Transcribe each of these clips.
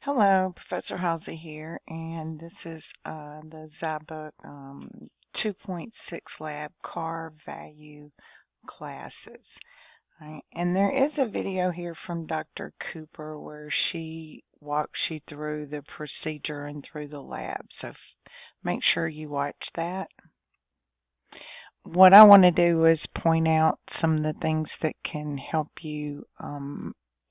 Hello, Professor Halsey here, and this is the Zybook 2.6 Lab Car Value Classes. Right? And there is a video here from Dr. Cooper where she walks you through the procedure and through the lab, so make sure you watch that. What I want to do is point out some of the things that can help you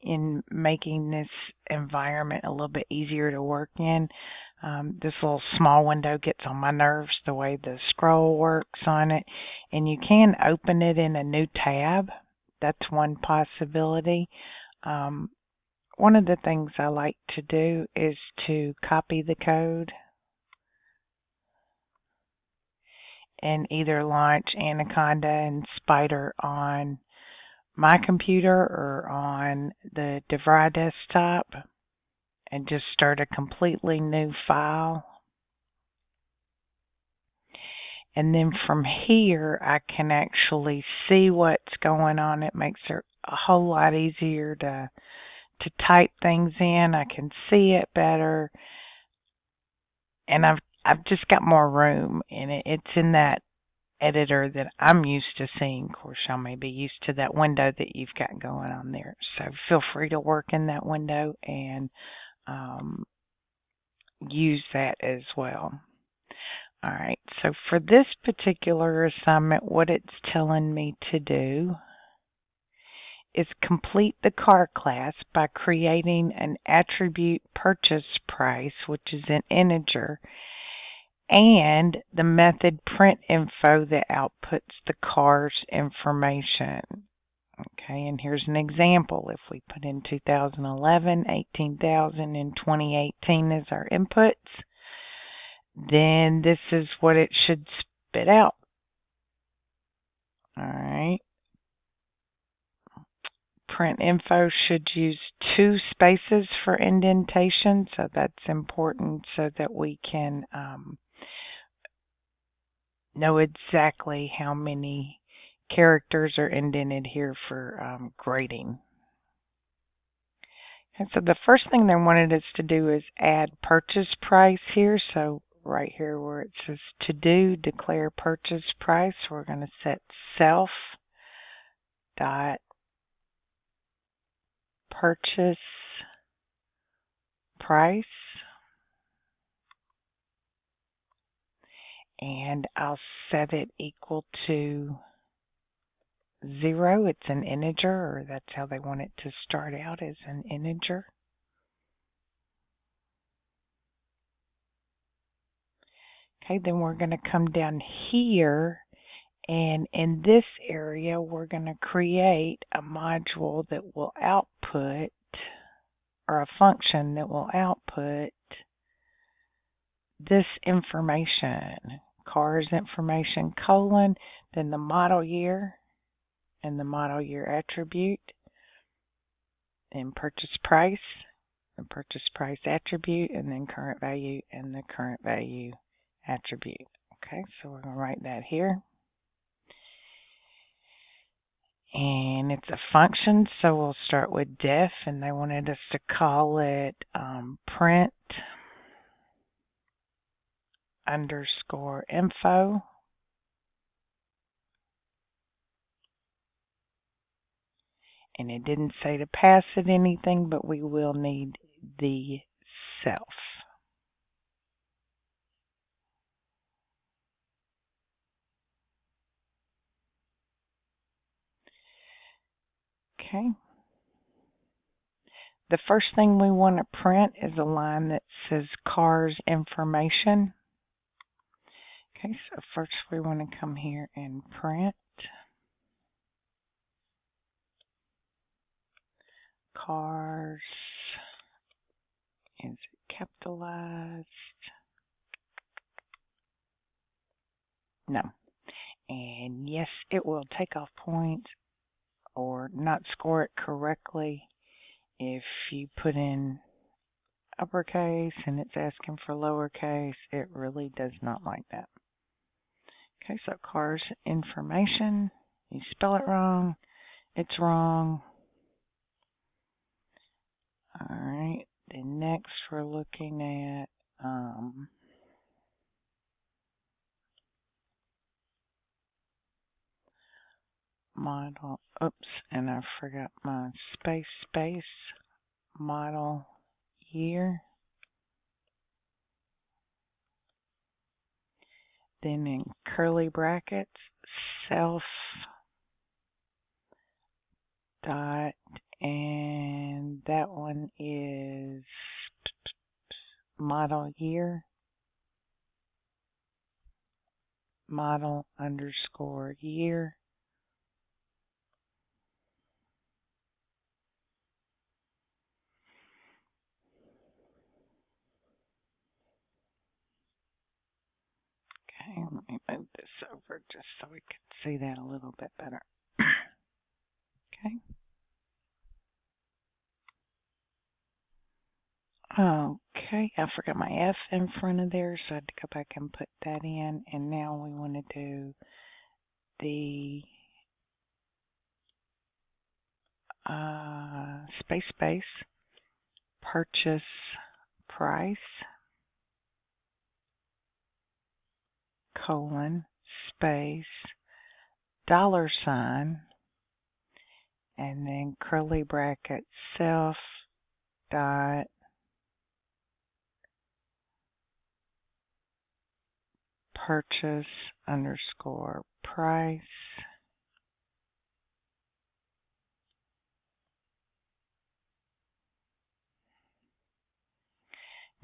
in making this environment a little bit easier to work in. This little small window gets on my nerves, the way the scroll works on it, and you can open it in a new tab. That's one possibility. One of the things I like to do is to copy the code and either launch Anaconda and Spider on my computer or on the DeVry desktop and just start a completely new file. And then from here, I can actually see what's going on. It makes it a whole lot easier to type things in. I can see it better, and I've just got more room in it. It's in that editor that I'm used to seeing. Of course, y'all may be used to that window that you've got going on there. So feel free to work in that window and use that as well. All right, so for this particular assignment, what it's telling me to do is complete the car class by creating an attribute purchase price, which is an integer, and the method print info that outputs the car's information. Okay, and here's an example. If we put in 2011, 18,000, and 2018 as our inputs, then this is what it should spit out. All right. Print info should use 2 spaces for indentation, so that's important so that we can know exactly how many characters are indented here for grading. And so the first thing they wanted us to do is add purchase price here. So right here where it says to do, declare purchase price, we're going to set self dot purchase price, and I'll set it equal to 0. It's an integer, or that's how they want it to start out, as an integer. Okay, then we're going to come down here, and in this area we're going to create a module that will output, or a function that will output this information, cars information colon, then the model year and the model year attribute, and purchase price, the purchase price attribute, and then current value and the current value attribute. Okay, so we're going to write that here. And it's a function, so we'll start with def, and they wanted us to call it print underscore info. And it didn't say to pass it anything, but we will need the self. Okay. The first thing we want to print is a line that says cars information. Okay, so first we want to come here and print cars. Is it capitalized? No. And yes, it will take off points or not score it correctly if you put in uppercase and it's asking for lowercase. It really does not like that. Okay, so cars information. You spell it wrong, it's wrong. All right, then next next we're looking at model, oops, and I forgot my space, model year. Then in curly brackets, self dot, and that one is model year, model underscore year. Okay, let me move this over just so we can see that a little bit better. Okay. Okay, I forgot my F in front of there, so I had to go back and put that in. And now we want to do the space, purchase price, colon, space, $, and then curly bracket, self dot purchase underscore price.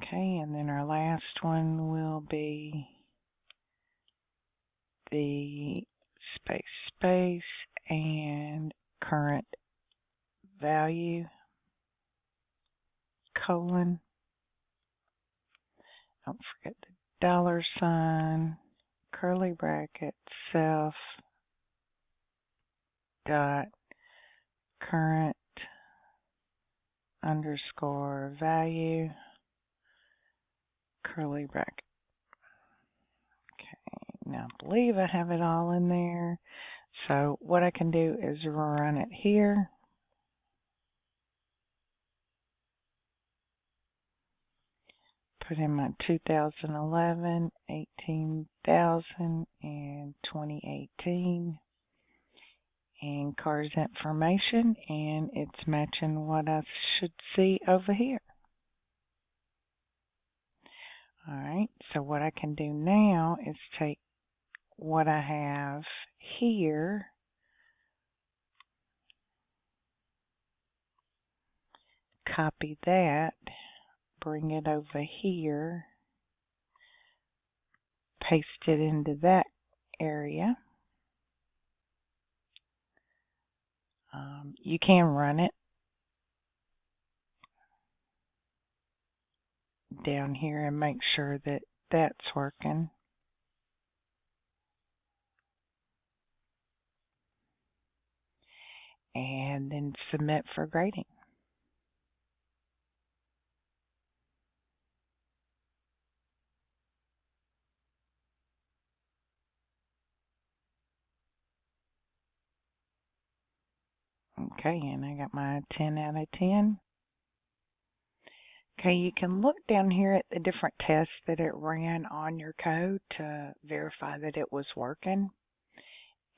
Okay, and then our last one will be the space, and current value, colon, don't forget the $, curly bracket, self dot current underscore value, curly bracket. Okay, now I believe I have it all in there. So what I can do is run it here. Put in my 2011, 18,000, and 2018. And cars information, and it's matching what I should see over here. Alright, so what I can do now is take what I have here, copy that, bring it over here, paste it into that area. You can run it down here and make sure that that's working. And then submit for grading. Okay, and I got my 10 out of 10. Okay, you can look down here at the different tests that it ran on your code to verify that it was working.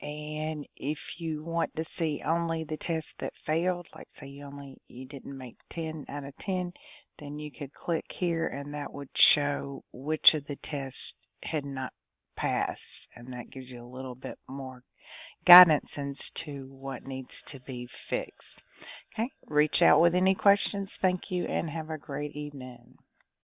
And if you want to see only the tests that failed, like say you didn't make 10 out of 10, then you could click here and that would show which of the tests had not passed. And that gives you a little bit more guidance as to what needs to be fixed. Okay, reach out with any questions. Thank you and have a great evening.